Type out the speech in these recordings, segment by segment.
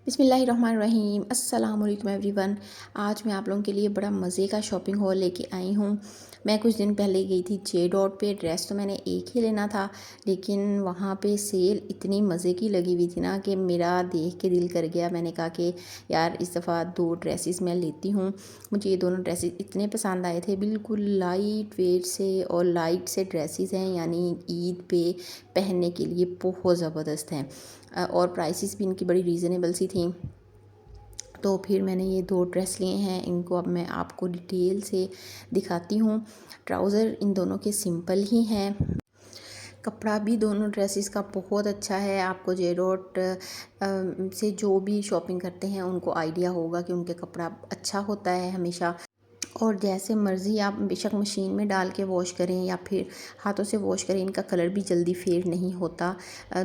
बिस्मिल्लाहिर्रहमानिर्रहीम अस्सलाम वालेकुम एवरीवन। आज मैं आप लोगों के लिए बड़ा मज़े का शॉपिंग हॉल लेके आई हूँ। मैं कुछ दिन पहले गई थी जे डॉट पे। ड्रेस तो मैंने एक ही लेना था, लेकिन वहाँ पे सेल इतनी मज़े की लगी हुई थी ना कि मेरा देख के दिल कर गया। मैंने कहा कि यार इस दफ़ा 2 ड्रेसेस मैं लेती हूँ। मुझे ये दोनों ड्रेसेस इतने पसंद आए थे, बिल्कुल लाइट वेट से और लाइट से ड्रेसेस हैं, यानी ईद पे पहनने के लिए बहुत ज़बरदस्त हैं। और प्राइसेस भी इनकी बड़ी रीज़नेबल सी थी। तो फिर मैंने ये 2 ड्रेस लिए हैं, इनको अब मैं आपको डिटेल से दिखाती हूँ। ट्राउज़र इन दोनों के सिंपल ही हैं। कपड़ा भी दोनों ड्रेसेस का बहुत अच्छा है। आपको जे डॉट से जो भी शॉपिंग करते हैं उनको आइडिया होगा कि उनके कपड़ा अच्छा होता है हमेशा। और जैसे मर्ज़ी आप बेशक मशीन में डाल के वॉश करें या फिर हाथों से वॉश करें, इनका कलर भी जल्दी फेड नहीं होता।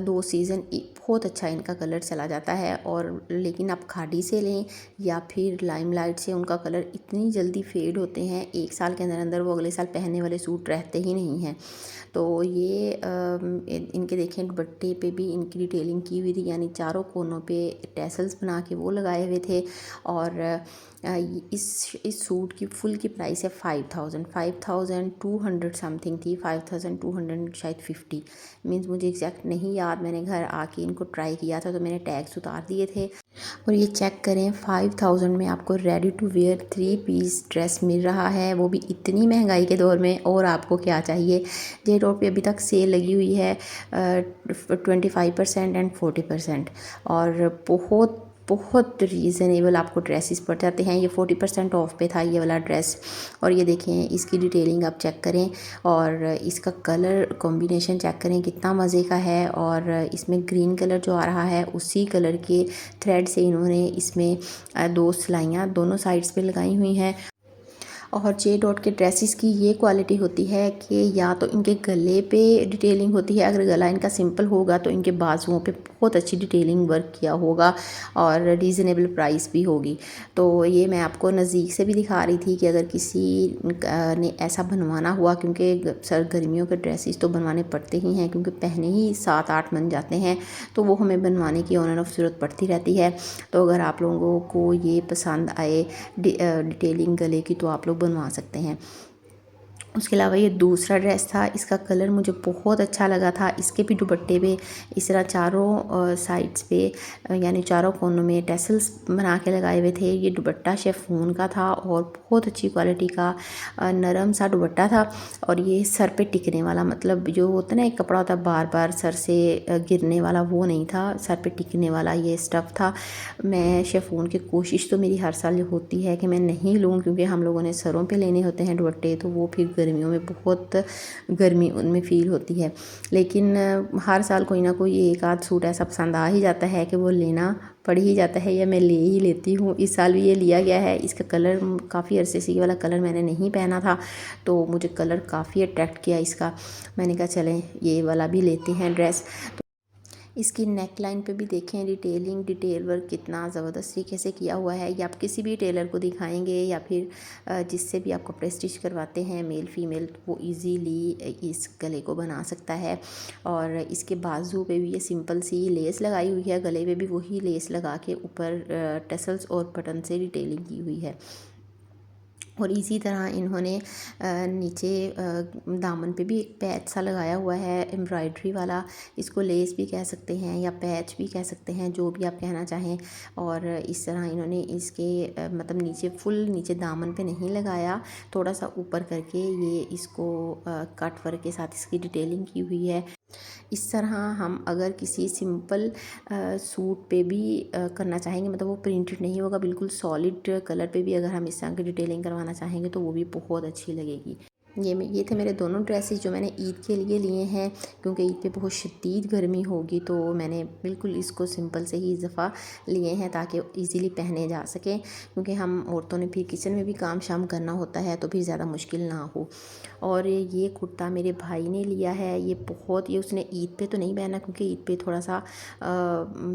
2 सीज़न बहुत अच्छा इनका कलर चला जाता है। और लेकिन आप खादी से लें या फिर लाइमलाइट से, उनका कलर इतनी जल्दी फेड होते हैं, 1 साल के अंदर अंदर वो अगले साल पहनने वाले सूट रहते ही नहीं हैं। तो ये इनके देखें दुपट्टे पे भी इनकी डिटेलिंग की हुई थी, यानी चारों कोनों पे टैसल्स बना के वो लगाए हुए थे। और इस सूट की फुल की प्राइस है 5200 समथिंग थी, 5200 शायद 50 मीन्स, मुझे एग्जैक्ट नहीं याद। मैंने घर आके इनको ट्राई किया था तो मैंने टैग्स उतार दिए थे। और ये चेक करें, 5000 में आपको ready to wear 3 piece dress मिल रहा है, वो भी इतनी महंगाई के दौर में। और आपको क्या चाहिए। जे डॉट पे अभी तक सेल लगी हुई है 25% एंड 40%। और बहुत बहुत रीज़नेबल आपको ड्रेसेस पड़ जाते हैं। ये 40% ऑफ पे था ये वाला ड्रेस। और ये देखें, इसकी डिटेलिंग आप चेक करें और इसका कलर कॉम्बिनेशन चेक करें कितना मज़े का है। और इसमें ग्रीन कलर जो आ रहा है उसी कलर के थ्रेड से इन्होंने इसमें 2 सिलाइयाँ दोनों साइड्स पे लगाई हुई हैं। और जे डॉट के ड्रेसेस की ये क्वालिटी होती है कि या तो इनके गले पे डिटेलिंग होती है, अगर गला इनका सिंपल होगा तो इनके बाजुओं पे बहुत अच्छी डिटेलिंग वर्क किया होगा और रीज़नेबल प्राइस भी होगी। तो ये मैं आपको नज़दीक से भी दिखा रही थी कि अगर किसी ने ऐसा बनवाना हुआ, क्योंकि सर गर्मियों के ड्रेसेस तो बनवाने पड़ते ही हैं, क्योंकि पहने ही 7-8 बन जाते हैं, तो वो हमें बनवाने की ऑन एंड ऑफ ज़रूरत पड़ती रहती है। तो अगर आप लोगों को ये पसंद आए डिटेलिंग गले की, तो आप लोग बनवा सकते हैं। उसके अलावा ये दूसरा ड्रेस था, इसका कलर मुझे बहुत अच्छा लगा था। इसके भी दुपट्टे पे इस तरह चारों साइड्स पे यानी चारों कोनों में टैसल्स बना के लगाए हुए थे। ये दुपट्टा शिफॉन का था और बहुत अच्छी क्वालिटी का नरम सा दुपट्टा था। और ये सर पे टिकने वाला, मतलब जो होता है ना एक कपड़ा होता है बार बार सर से गिरने वाला, वो नहीं था, सर पे टिकने वाला ये स्टफ़ था। मैं शिफॉन की कोशिश तो मेरी हर साल होती है कि मैं नहीं लूँ, क्योंकि हम लोगों ने सरों पे लेने होते हैं दुपट्टे, तो वो फिर गर्मियों में बहुत गर्मी उनमें फ़ील होती है। लेकिन हर साल कोई ना कोई एक आध सूट ऐसा पसंद आ ही जाता है कि वो लेना पड़ ही जाता है या मैं ले ही लेती हूँ। इस साल भी ये लिया गया है। इसका कलर काफ़ी अरसे से ये वाला कलर मैंने नहीं पहना था, तो मुझे कलर काफ़ी अट्रैक्ट किया इसका। मैंने कहा चलें ये वाला भी लेते हैं ड्रेस। इसकी नेक लाइन पे भी देखें डिटेल वर्क कितना ज़बरदस्त तरीके से किया हुआ है। ये आप किसी भी टेलर को दिखाएंगे या फिर जिससे भी आप कपड़े स्टिच करवाते हैं मेल फीमेल, वो इजीली इस गले को बना सकता है। और इसके बाजू पे भी ये सिंपल सी लेस लगाई हुई है, गले पे भी वही लेस लगा के ऊपर टसल्स और बटन से डिटेलिंग की हुई है। और इसी तरह इन्होंने नीचे दामन पे भी एक पैच सा लगाया हुआ है एम्ब्रॉयडरी वाला। इसको लेस भी कह सकते हैं या पैच भी कह सकते हैं, जो भी आप कहना चाहें। और इस तरह इन्होंने इसके मतलब नीचे फुल नीचे दामन पे नहीं लगाया, थोड़ा सा ऊपर करके ये इसको कट वर्क के साथ इसकी डिटेलिंग की हुई है। इस तरह हम अगर किसी सिंपल सूट पे भी करना चाहेंगे, मतलब वो प्रिंटेड नहीं होगा, बिल्कुल सॉलिड कलर पे भी अगर हम इस तरह की डिटेलिंग करवाना चाहेंगे तो वो भी बहुत अच्छी लगेगी। ये थे मेरे दोनों ड्रेसेस जो मैंने ईद के लिए लिए हैं, क्योंकि ईद पे बहुत शदीद गर्मी होगी, तो मैंने बिल्कुल इसको सिंपल से ही इस दफ़ा लिए हैं ताकि इजीली पहने जा सकें, क्योंकि हम औरतों ने फिर किचन में भी काम शाम करना होता है तो फिर ज़्यादा मुश्किल ना हो। और ये कुर्ता मेरे भाई ने लिया है, ये उसने ईद पे तो नहीं पहना, क्योंकि ईद पे थोड़ा सा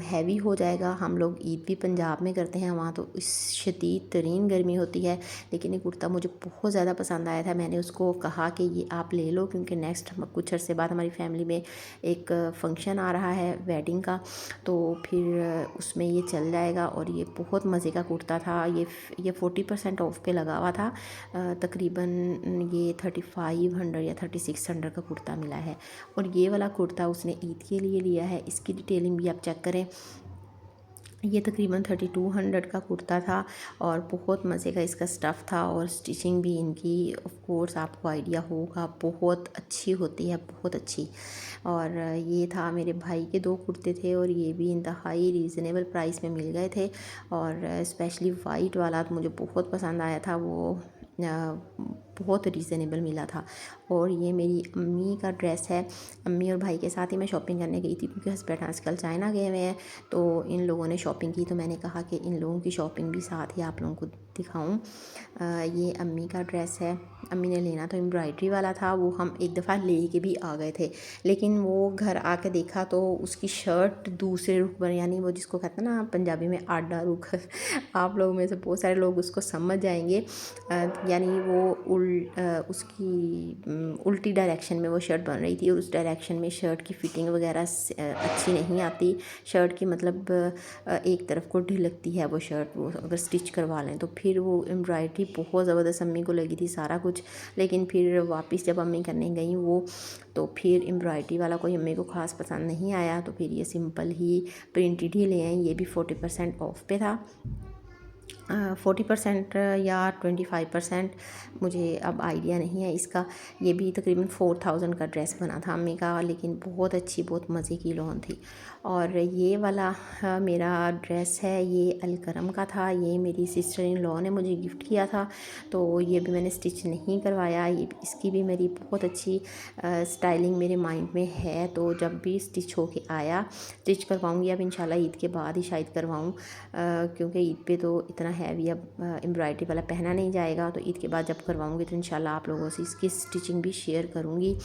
हैवी हो जाएगा। हम लोग ईद भी पंजाब में करते हैं, वहाँ तो इस शदीद तरीन गर्मी होती है। लेकिन ये कुर्ता मुझे बहुत ज़्यादा पसंद आया था, मैंने उसको उसको कहा कि ये आप ले लो, क्योंकि नेक्स्ट कुछ अर्से बाद हमारी फैमिली में एक फ़ंक्शन आ रहा है वेडिंग का, तो फिर उसमें ये चल जाएगा। और ये बहुत मज़े का कुर्ता था। ये 40% ऑफ पे लगा हुआ था। तकरीबन ये 3500 या 3600 का कुर्ता मिला है। और ये वाला कुर्ता उसने ईद के लिए लिया है। इसकी डिटेलिंग भी आप चेक करें। ये तकरीबन 3200 का कुर्ता था और बहुत मज़े का इसका स्टफ़ था। और स्टिचिंग भी इनकी ऑफ कोर्स आपको आइडिया होगा बहुत अच्छी होती है, बहुत अच्छी। और ये था मेरे भाई के 2 कुर्ते थे और ये भी इंतहाई रीज़नेबल प्राइस में मिल गए थे। और स्पेशली वाइट वाला तो मुझे बहुत पसंद आया था, वो बहुत रीज़नेबल मिला था। और ये मेरी अम्मी का ड्रेस है। अम्मी और भाई के साथ ही मैं शॉपिंग करने गई थी, क्योंकि हस्बैंड आजकल चाइना गए हुए हैं, तो इन लोगों ने शॉपिंग की, तो मैंने कहा कि इन लोगों की शॉपिंग भी साथ ही आप लोगों को दिखाऊं। ये अम्मी का ड्रेस है। अम्मी ने लेना तो एम्ब्रॉयडरी वाला था, वो हम एक दफ़ा ले के भी आ गए थे, लेकिन वो घर आके देखा तो उसकी शर्ट दूसरे रुख पर, यानी वो जिसको कहते हैं ना पंजाबी में आडा रुख आप लोगों में से बहुत सारे लोग उसको समझ जाएंगे। यानी वो उसकी उल्टी डायरेक्शन में वो शर्ट बन रही थी, और उस डायरेक्शन में शर्ट की फ़िटिंग वगैरह अच्छी नहीं आती। शर्ट की मतलब एक तरफ को ढिलकती है वो शर्ट, वो अगर स्टिच करवा लें तो। फिर वो एम्ब्रॉयडरी बहुत ज़बरदस्त अम्मी को लगी थी सारा कुछ, लेकिन फिर वापस जब अम्मी करने गई वो, तो फिर एम्ब्रॉयडरी वाला कोई अम्मी को ख़ास पसंद नहीं आया, तो फिर ये सिंपल ही प्रिंटेड ही ले आए। ये भी 40% ऑफ पे था। 40% या 25% मुझे अब आइडिया नहीं है इसका। ये भी तकरीबन 4000 का ड्रेस बना था अम्मी का, लेकिन बहुत अच्छी, बहुत मज़े की लॉन थी। और ये वाला मेरा ड्रेस है, ये अलकरम का था। ये मेरी सिस्टर इन लॉ ने मुझे गिफ्ट किया था, तो ये भी मैंने स्टिच नहीं करवाया। ये इसकी भी मेरी बहुत अच्छी स्टाइलिंग मेरे माइंड में है, तो जब भी स्टिच होके आया स्टिच करवाऊँगी। अब इंशाल्लाह ईद के बाद ही शायद करवाऊँ, क्योंकि ईद पे तो इतना हैवी अब एम्ब्रॉयडरी वाला पहना नहीं जाएगा, तो ईद के बाद जब करवाऊँगी तो इंशाल्लाह आप लोगों से इसकी स्टिचिंग भी शेयर करूँगी।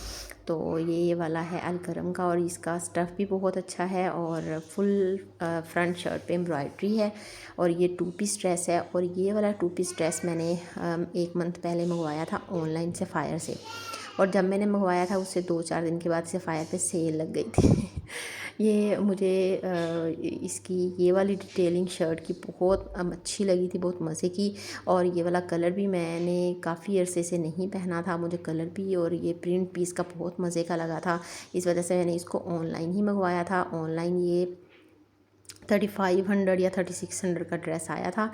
तो ये वाला है अलकरम का, और इसका स्टफ़ भी बहुत अच्छा है, और फुल फ्रंट शर्ट पे एम्ब्रॉयडरी है। और ये 2 पीस ड्रेस है। और ये वाला 2 पीस ड्रेस मैंने 1 मंथ पहले मंगवाया था ऑनलाइन सफ़ायर से, और जब मैंने मंगवाया था उससे 2-4 दिन के बाद सफ़ायर पे सेल लग गई थी ये मुझे इसकी ये वाली डिटेलिंग शर्ट की बहुत अच्छी लगी थी, बहुत मज़े की। और ये वाला कलर भी मैंने काफ़ी अरसे से नहीं पहना था, मुझे कलर भी और ये प्रिंट भी इसका बहुत मज़े का लगा था। इस वजह से मैंने इसको ऑनलाइन ही मंगवाया था। ऑनलाइन ये 3500 या 3600 का ड्रेस आया था।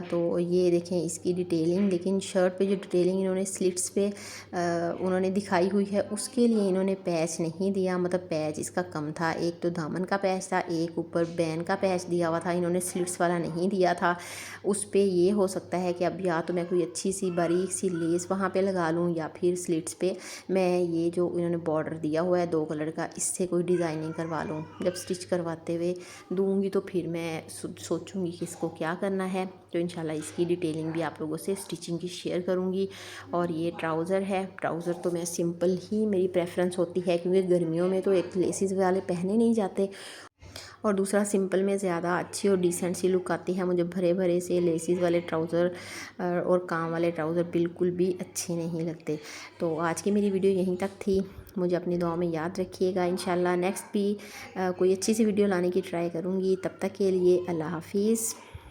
तो ये देखें इसकी डिटेलिंग, लेकिन शर्ट पे जो डिटेलिंग इन्होंने स्लिट्स पे उन्होंने दिखाई हुई है, उसके लिए इन्होंने पैच नहीं दिया, मतलब पैच इसका कम था। एक तो दामन का पैच था, एक ऊपर बैन का पैच दिया हुआ था, इन्होंने स्लिट्स वाला नहीं दिया था। उस पर ये हो सकता है कि अब या तो मैं कोई अच्छी सी बारीक सी लेस वहाँ पे लगा लूँ, या फिर स्लिट्स पे मैं ये जो इन्होंने बॉर्डर दिया हुआ है 2 कलर का, इससे कोई डिज़ाइनिंग करवा लूँ। जब स्टिच करवाते हुए दूँगी तो फिर मैं सोचूँगी कि इसको क्या करना है, तो इंशाल्लाह इसकी डिटेलिंग भी आप लोगों से स्टिचिंग की शेयर करूँगी। और ये ट्राउज़र है। ट्राउज़र तो मैं सिंपल ही मेरी प्रेफरेंस होती है, क्योंकि गर्मियों में तो एक लेसिस वाले पहने नहीं जाते, और दूसरा सिंपल में ज़्यादा अच्छी और डिसेंट सी लुक आती है। मुझे भरे भरे से लेसिस वाले ट्राउज़र और काम वाले ट्राउज़र बिल्कुल भी अच्छे नहीं लगते। तो आज की मेरी वीडियो यहीं तक थी। मुझे अपनी दुआ में याद रखिएगा। इंशाल्लाह नेक्स्ट भी कोई अच्छी सी वीडियो लाने की ट्राई करूँगी। तब तक के लिए अल्लाह हाफिज़।